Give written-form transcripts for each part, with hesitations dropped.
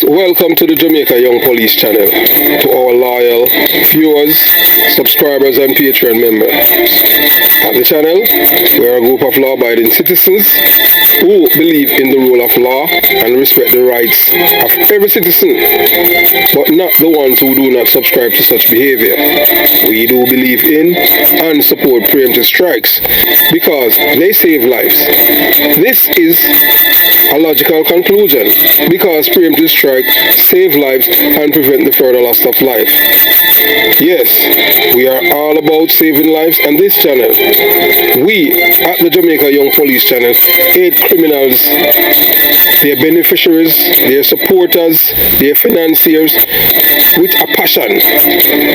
welcome to the Jamaica Young Police channel, to our loyal viewers, subscribers and Patreon members. At the channel, we are a group of law-abiding citizens who believe in the rule of law and respect the rights of every citizen, but not the ones who do not subscribe to such behavior. We do believe in and support preemptive strikes because they save lives. This is a logical conclusion because preemptive strike save lives and prevent the further loss of life. Yes, we are all about saving lives on this channel. We at the Jamaica Young Police channel aid criminals, their beneficiaries, their supporters, their financiers with a passion,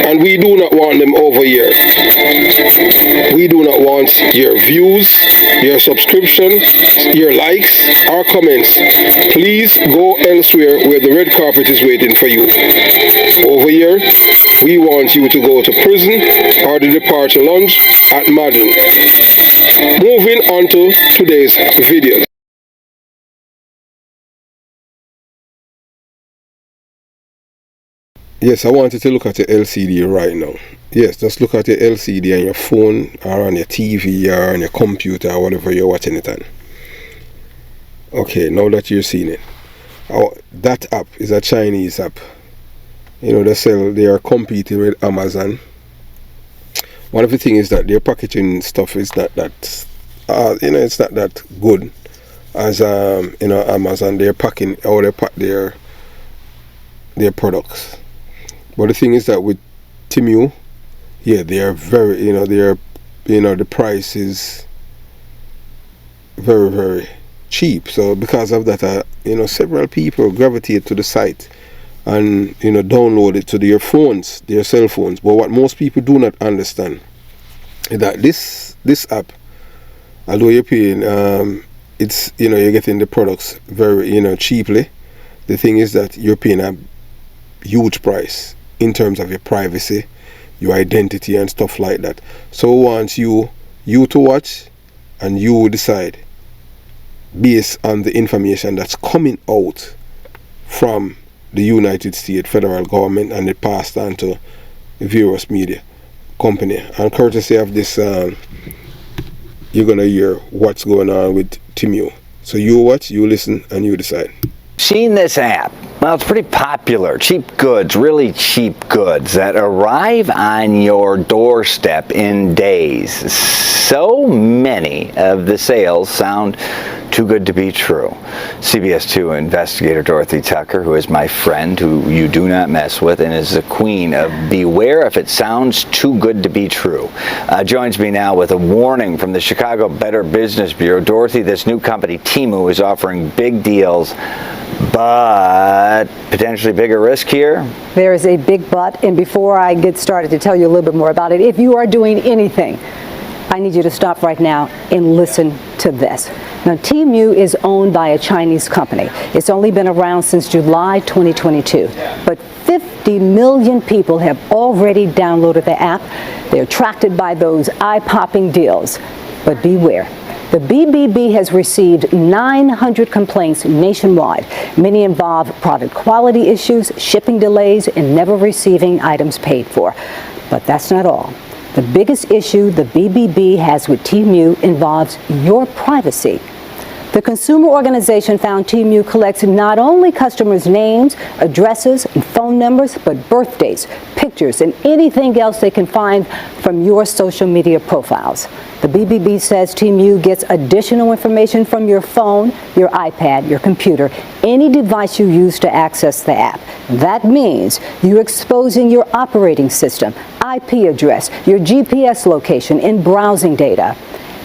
and we do not want them over here. We do not want your views, your subscription, your likes, or comments. Please go elsewhere where the red carpet is waiting for you. Over here, we want you to go to prison or the departure lounge at Madden. Moving on to today's video. Yes, I want you to look at your LCD right now. Yes, just look at your LCD on your phone or on your TV or on your computer or whatever you're watching it on. Okay, now that you're seeing it. That app is a Chinese app. You know, they are competing with Amazon. One of the things is that their packaging stuff is not that, it's not that good as, Amazon. They're packing how they pack their products. But the thing is that with Temu, yeah, they are very, the price is very, very cheap. So because of that, several people gravitate to the site and, download it to their phones, their cell phones. But what most people do not understand is that this app, although you're paying, it's, you're getting the products very, cheaply. The thing is that you're paying a huge price in terms of your privacy, your identity and stuff like that. So once you to watch and you decide based on the information that's coming out from the United States federal government, and it passed on to various media company. And courtesy of this, you're gonna hear what's going on with Temu. So you watch, you listen, and you decide. Seen this app? Well, it's pretty popular. Cheap goods, really cheap goods that arrive on your doorstep in days. So many of the sales sound too good to be true. CBS 2 investigator Dorothy Tucker, who is my friend, who you do not mess with, and is the queen of beware if it sounds too good to be true, joins me now with a warning from the Chicago Better Business Bureau. Dorothy, this new company, Temu, is offering big deals, but potentially bigger risk here? There is a big but, and before I get started to tell you a little bit more about it, if you are doing anything, I need you to stop right now and listen to this. Now, Temu is owned by a Chinese company. It's only been around since July 2022, but 50 million people have already downloaded the app. They're attracted by those eye-popping deals, but beware. The BBB has received 900 complaints nationwide. Many involve product quality issues, shipping delays, and never receiving items paid for. But that's not all. The biggest issue the BBB has with Temu involves your privacy. The consumer organization found Temu collects not only customers' names, addresses, and phone numbers, but birthdays, pictures, and anything else they can find from your social media profiles. The BBB says Temu gets additional information from your phone, your iPad, your computer, any device you use to access the app. That means you're exposing your operating system, IP address, your GPS location, and browsing data.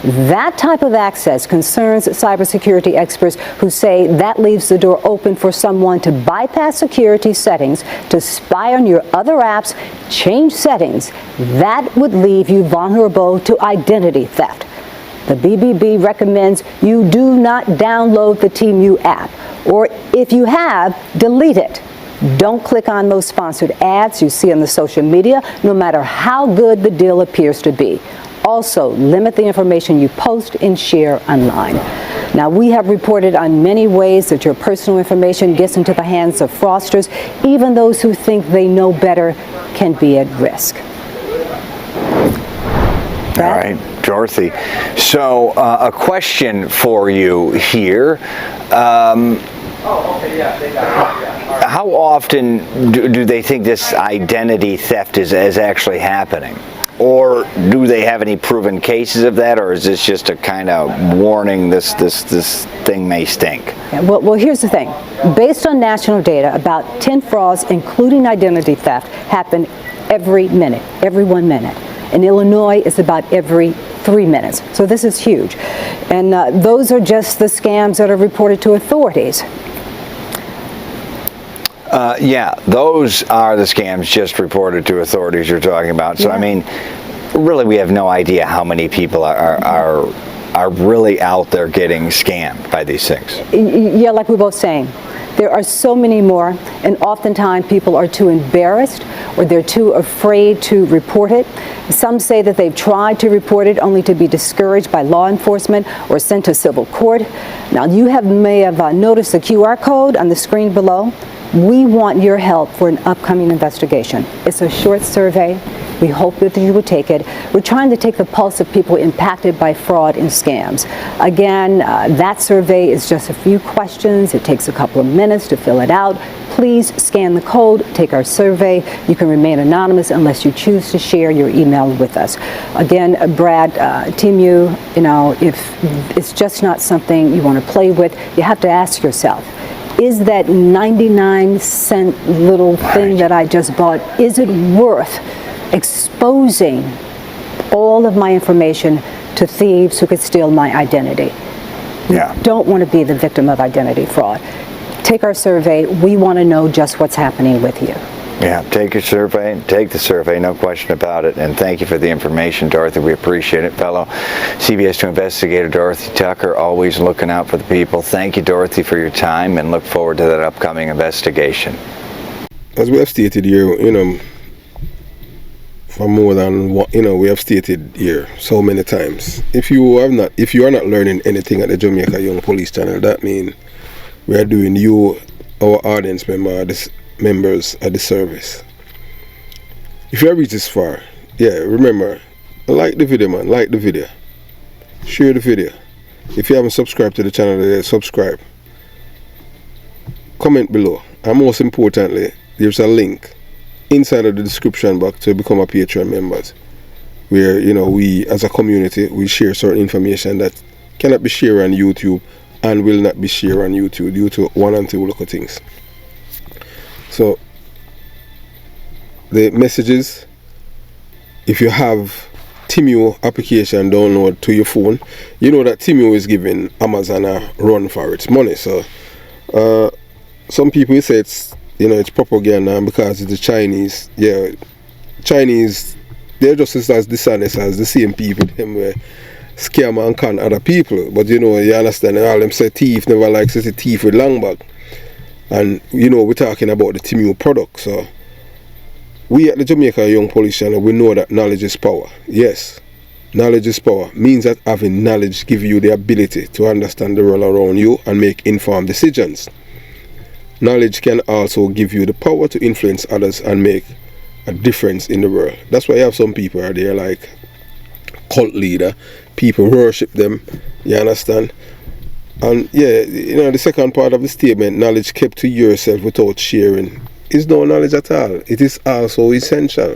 That type of access concerns cybersecurity experts who say that leaves the door open for someone to bypass security settings, to spy on your other apps, change settings. That would leave you vulnerable to identity theft. The BBB recommends you do not download the Temu app, or if you have, delete it. Don't click on those sponsored ads you see on the social media, no matter how good the deal appears to be. Also, limit the information you post and share online. Now, we have reported on many ways that your personal information gets into the hands of fraudsters. Even those who think they know better can be at risk. All right, Dorothy. So a question for you here. How often do they think this identity theft is actually happening? Or do they have any proven cases of that, or is this just a kind of warning this thing may stink? Yeah, well, here's the thing. Based on national data, about 10 frauds, including identity theft, happen every minute, every 1 minute. In Illinois, it's about every 3 minutes. So this is huge. And those are just the scams that are reported to authorities. Yeah, those are the scams just reported to authorities you're talking about. So, yeah. I mean, really, we have no idea how many people are really out there getting scammed by these things. Yeah, like we're both saying. There are so many more, and oftentimes people are too embarrassed or they're too afraid to report it. Some say that they've tried to report it only to be discouraged by law enforcement or sent to civil court. Now, you may have noticed the QR code on the screen below. We want your help for an upcoming investigation. It's a short survey. We hope that you would take it. We're trying to take the pulse of people impacted by fraud and scams. Again, that survey is just a few questions. It takes a couple of minutes to fill it out. Please scan the code, take our survey. You can remain anonymous unless you choose to share your email with us. Again, Brad, Temu, if it's just not something you want to play with, you have to ask yourself, is that 99-cent little thing that I just bought, is it worth exposing all of my information to thieves who could steal my identity? Yeah. You don't want to be the victim of identity fraud. Take our survey. We want to know just what's happening with you. Yeah, take your survey, take the survey, no question about it. And thank you for the information, Dorothy. We appreciate it. Fellow CBS 2 investigator Dorothy Tucker, always looking out for the people. Thank you, Dorothy, for your time, and look forward to that upcoming investigation. As we have stated here, for more than what we have stated here so many times. If you are not learning anything at the Jamaica Young Police Channel, that means we are doing you, our audience members at the service. If you have reached this far, remember, like the video, man. Like the video, share the video. If you haven't subscribed to the channel, subscribe. Comment below, and most importantly, there's a link inside of the description box to become a Patreon members, where we as a community we share certain information that cannot be shared on YouTube and will not be shared on YouTube due to one and two local things. So the messages, if you have Temu application download to your phone, you know that Temu is giving Amazon a run for its money. So some people say it's propaganda because it's the Chinese. Yeah, Chinese, they're just as dishonest as the same people them where scam and con other people. But you understand, all them say thief never likes to see thief with long bag. And we're talking about the Temu product. So we at the Jamaica Young Police Channel, we know that knowledge is power. Yes, knowledge is power. Means that having knowledge gives you the ability to understand the world around you and make informed decisions. Knowledge can also give you the power to influence others and make a difference in the world. That's why you have some people are there like cult leader. People worship them. You understand? And the second part of the statement, knowledge kept to yourself without sharing, is no knowledge at all. It is also essential.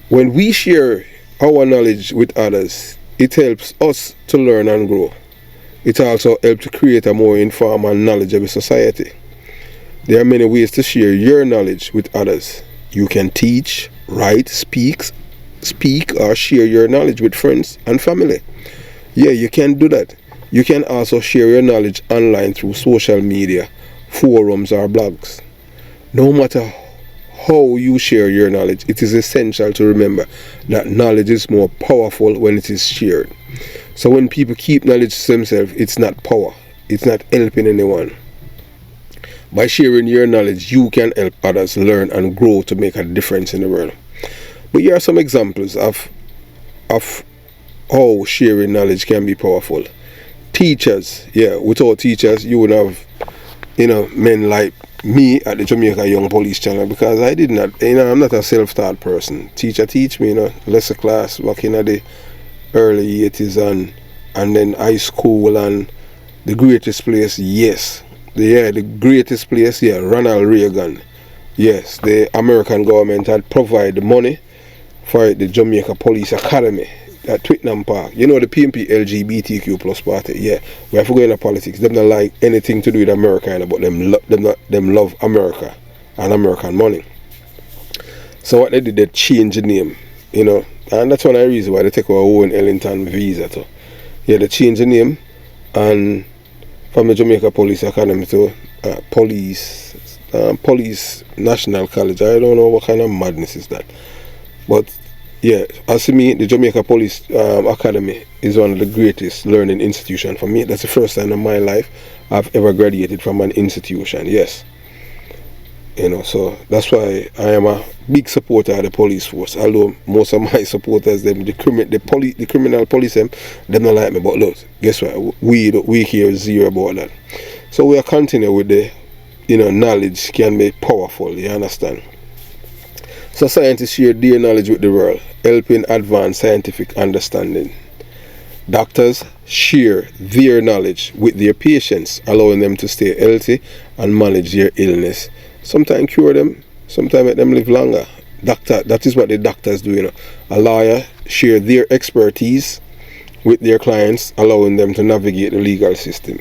When we share our knowledge with others, it helps us to learn and grow. It also helps to create a more informed and knowledgeable society. There are many ways to share your knowledge with others. You can teach, write, speak, or share your knowledge with friends and family. Yeah, you can do that. You can also share your knowledge online through social media, forums, or blogs. No matter how you share your knowledge, it is essential to remember that knowledge is more powerful when it is shared. So when people keep knowledge to themselves, it's not power. It's not helping anyone. By sharing your knowledge, you can help others learn and grow to make a difference in the world. But here are some examples of how sharing knowledge can be powerful. teachers, without teachers, you would have, men like me at the Jamaica Young Police Channel, because I did not, I'm not a self-taught person. Teacher teach me, lesser class back in the early 80s and then high school, and the greatest place, yes. The greatest place, Ronald Reagan. Yes, the American government had provided the money for the Jamaica Police Academy at Twickenham Park. The PMP LGBTQ plus party, we have to go into politics. Them not like anything to do with America, but them love America and American money. So what they did, they changed the name, and that's one of the reasons why they take our own Ellington visa too. They changed the name, and from the Jamaica Police Academy to Police National College. I don't know what kind of madness is that, but as to me, the Jamaica Police Academy is one of the greatest learning institutions for me. That's the first time in my life I've ever graduated from an institution. Yes, so that's why I am a big supporter of the police force. Although most of my supporters, the criminal police, them don't like me. But look, guess what? We hear zero about that. So we are continuing with the, knowledge can be powerful. You understand? So scientists share their knowledge with the world, helping advance scientific understanding. Doctors share their knowledge with their patients, allowing them to stay healthy and manage their illness. Sometimes cure them, sometimes make them live longer. That is what the doctors do. A lawyer share their expertise with their clients, allowing them to navigate the legal system.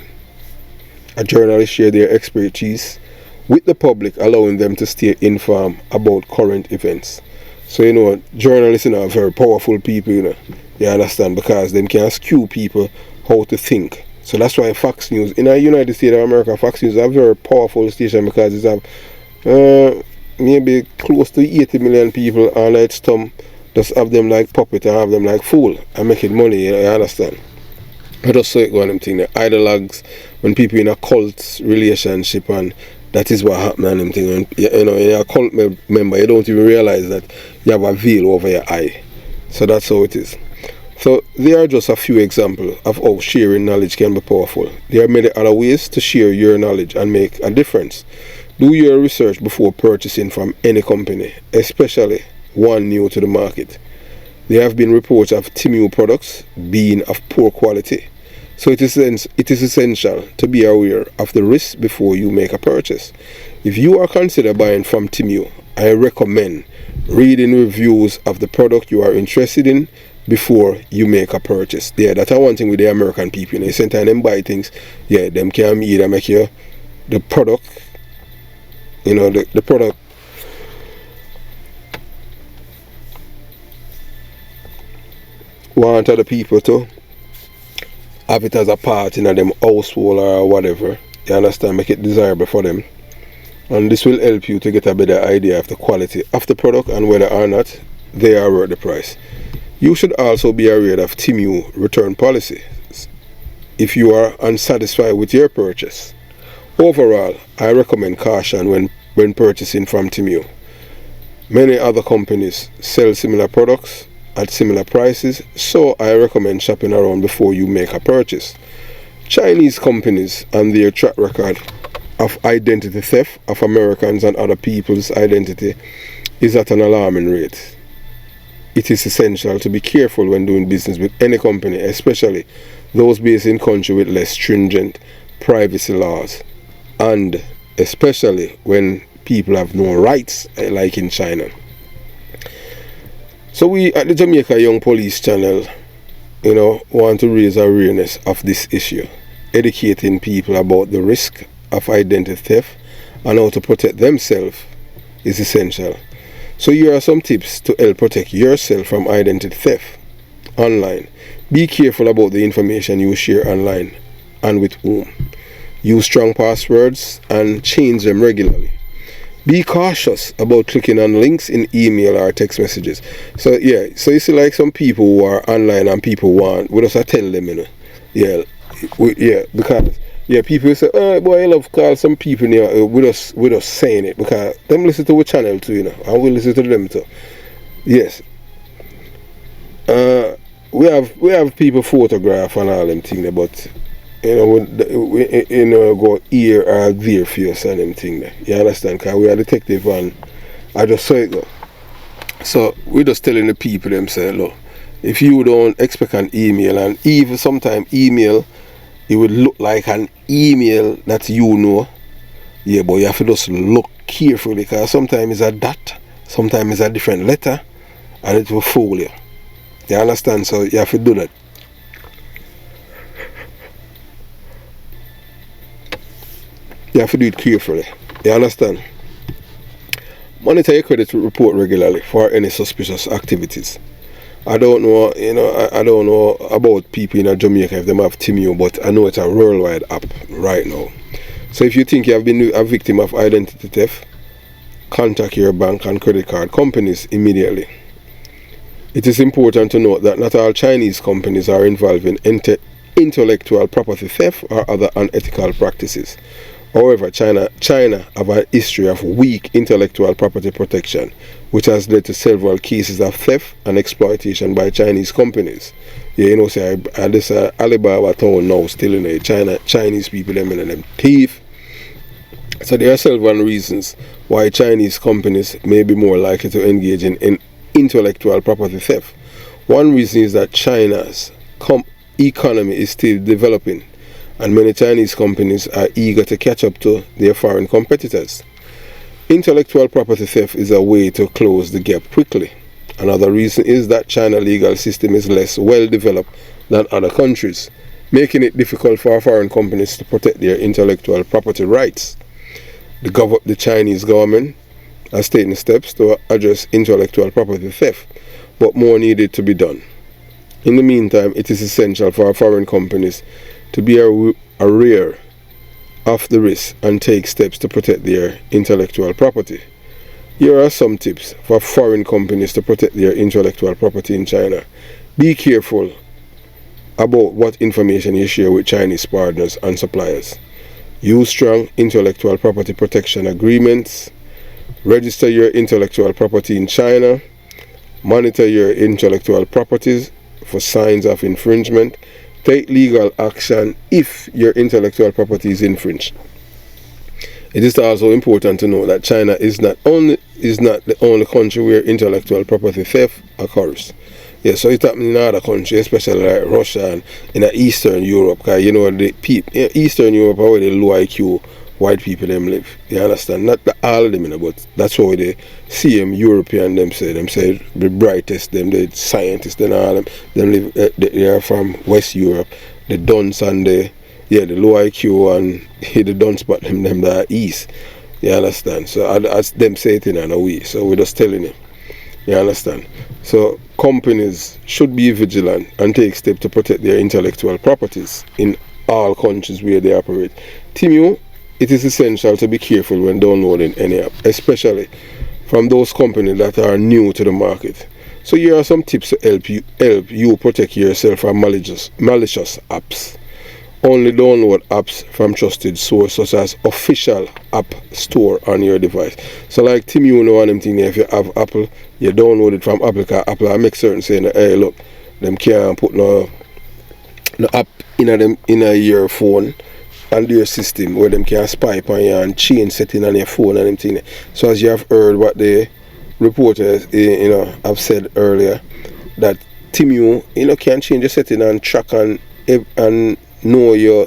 A journalist share their expertise with the public, allowing them to stay informed about current events. So journalists are very powerful people, you understand, because they can skew people how to think. So that's why Fox News in the United States of America, Fox News is a very powerful station, because it's have maybe close to 80 million people, and it's just have them like puppet and have them like fool and making money, you understand. I just saw it go on them thing, the ideologues, when people in a cult relationship, and that is what happened on them thing. When, you're a cult member, you don't even realize that you have a veil over your eye. So that's how it is. So there are just a few examples of how sharing knowledge can be powerful. There are many other ways to share your knowledge and make a difference. Do your research before purchasing from any company, especially one new to the market. There have been reports of Temu products being of poor quality. So it is essential to be aware of the risks before you make a purchase. If you are considering buying from Temu, I recommend reading reviews of the product you are interested in before you make a purchase. That's one thing with the American people. Sometimes them buy things, them can either make you the product, the product want other people to have it as a part in them household or whatever. You understand? Make it desirable for them. And this will help you to get a better idea of the quality of the product and whether or not they are worth the price. You should also be aware of Temu return policy if you are unsatisfied with your purchase. Overall, I recommend caution when purchasing from Temu. Many other companies sell similar products at similar prices, so I recommend shopping around before you make a purchase. Chinese companies and their track record of identity theft of Americans and other people's identity is at an alarming rate. It is essential to be careful when doing business with any company, especially those based in countries with less stringent privacy laws, and especially when people have no rights, like in China. So we at the Jamaica Young Police Channel, want to raise awareness of this issue, educating people about the risk of identity theft and how to protect themselves is essential. So here are some tips to help protect yourself from identity theft online. Be careful about the information you share online and with whom. Use strong passwords and change them regularly. Be cautious about clicking on links in email or text messages. So you see, like some people who are online and people want, we just tell them, because people say, oh boy, I love call some people we just saying it because them listen to our channel too, and we listen to them too. Yes. We have people photograph and all them things, but go here or there for you and them thing there. You understand? Because we are detective and I just saw it go. So we're just telling the people themselves, look, if you don't expect an email, and even sometimes email, it would look like an email that you know, yeah, but you have to just look carefully because sometimes it's a dot, sometimes it's a different letter, and it will fool you. You understand? So you have to do that. You have to do it carefully. You understand? Monitor your credit report regularly for any suspicious activities. I don't know, I don't know about people in Jamaica if they have Temu, but I know it's a worldwide app right now. So if you think you have been a victim of identity theft, contact your bank and credit card companies immediately. It is important to note that not all Chinese companies are involved in intellectual property theft or other unethical practices. However, China have a history of weak intellectual property protection, which has led to several cases of theft and exploitation by Chinese companies. Yeah, say this Alibaba town now still in Chinese people them thief. So there are several reasons why Chinese companies may be more likely to engage in intellectual property theft. One reason is that China's economy is still developing, and many Chinese companies are eager to catch up to their foreign competitors. Intellectual property theft is a way to close the gap quickly. Another reason is that China's legal system is less well developed than other countries, making it difficult for foreign companies to protect their intellectual property rights. The Chinese government has taken steps to address intellectual property theft, but more needed to be done. In the meantime, it is essential for foreign companies to be aware of the risk and take steps to protect their intellectual property. Here are some tips for foreign companies to protect their intellectual property in China. Be careful about what information you share with Chinese partners and suppliers. Use strong intellectual property protection agreements. Register your intellectual property in China. Monitor your intellectual properties for signs of infringement. Take legal action if your intellectual property is infringed. It is also important to know that China is not the only country where intellectual property theft occurs. Yeah, so it happens in other countries, especially like Russia and in Eastern Europe, because Eastern Europe are where the low IQ white people them live. You understand? Not all of them, but that's how they see them European them say the brightest them, the scientists and all them live they are from West Europe. The dunce and the low IQ and the dunce but them that are east. You understand? So as them say it in a way. So we're just telling you. You understand? So companies should be vigilant and take steps to protect their intellectual properties in all countries where they operate. Temu, it is essential to be careful when downloading any app, especially from those companies that are new to the market. So here are some tips to help you protect yourself from malicious apps. Only download apps from trusted sources such as official app store on your device. So like Temu, you know, and them thing, if you have Apple, you download it from Apple, because Apple make certain saying, hey look, them can't put no app in your phone and your system where them can spy upon you and change setting on your phone and them thing. So as you have heard what the reporters have said earlier, that Temu can change your setting and track and know your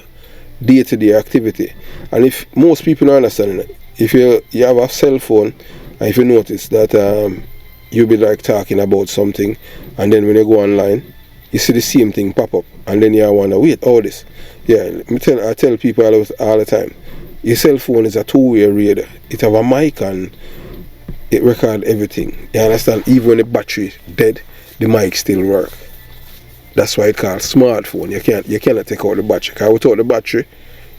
day-to-day activity. And if most people don't understand it, if you have a cell phone and if you notice that you'll be like talking about something, and then when you go online you see the same thing pop up, and then you wonder, wait, all this. Yeah, I tell people all the time, your cell phone is a two-way radio. It have a mic and it records everything. You understand? Even when the battery dead, the mic still work. That's why it's called smartphone. You cannot take out the battery. Because without the battery,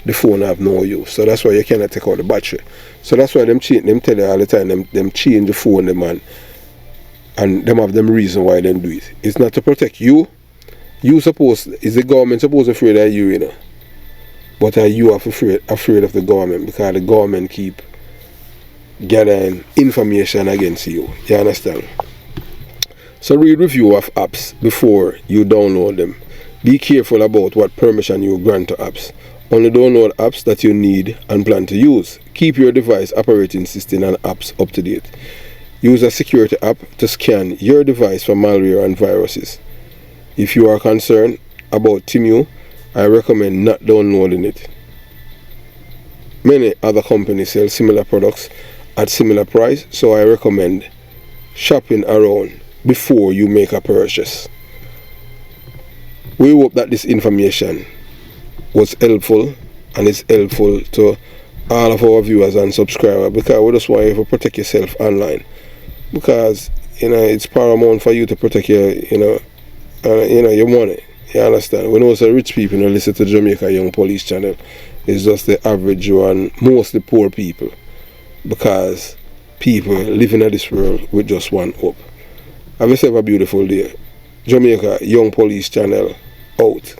the phone have no use. So that's why you cannot take out the battery. So that's why them tell you all the time, them change the phone, and them have them reason why them do it. It's not to protect you. Is the government supposed to afraid of you, But are you afraid of the government, because the government keep gathering information against you. You understand? So read review of apps before you download them. Be careful about what permission you grant to apps. Only download apps that you need and plan to use. Keep your device operating system and apps up to date. Use a security app to scan your device for malware and viruses. If you are concerned about Temu, I recommend not downloading it. Many other companies sell similar products at similar price, so I recommend shopping around before you make a purchase. We hope that this information was helpful and is helpful to all of our viewers and subscribers, because we just want you to protect yourself online, because it's paramount for you to protect your your money. You understand? We know some rich people listen to Jamaica Young Police channel. It's just the average and mostly poor people, because people living in this world with just one hope. Have yourself a beautiful day. Jamaica Young Police channel out.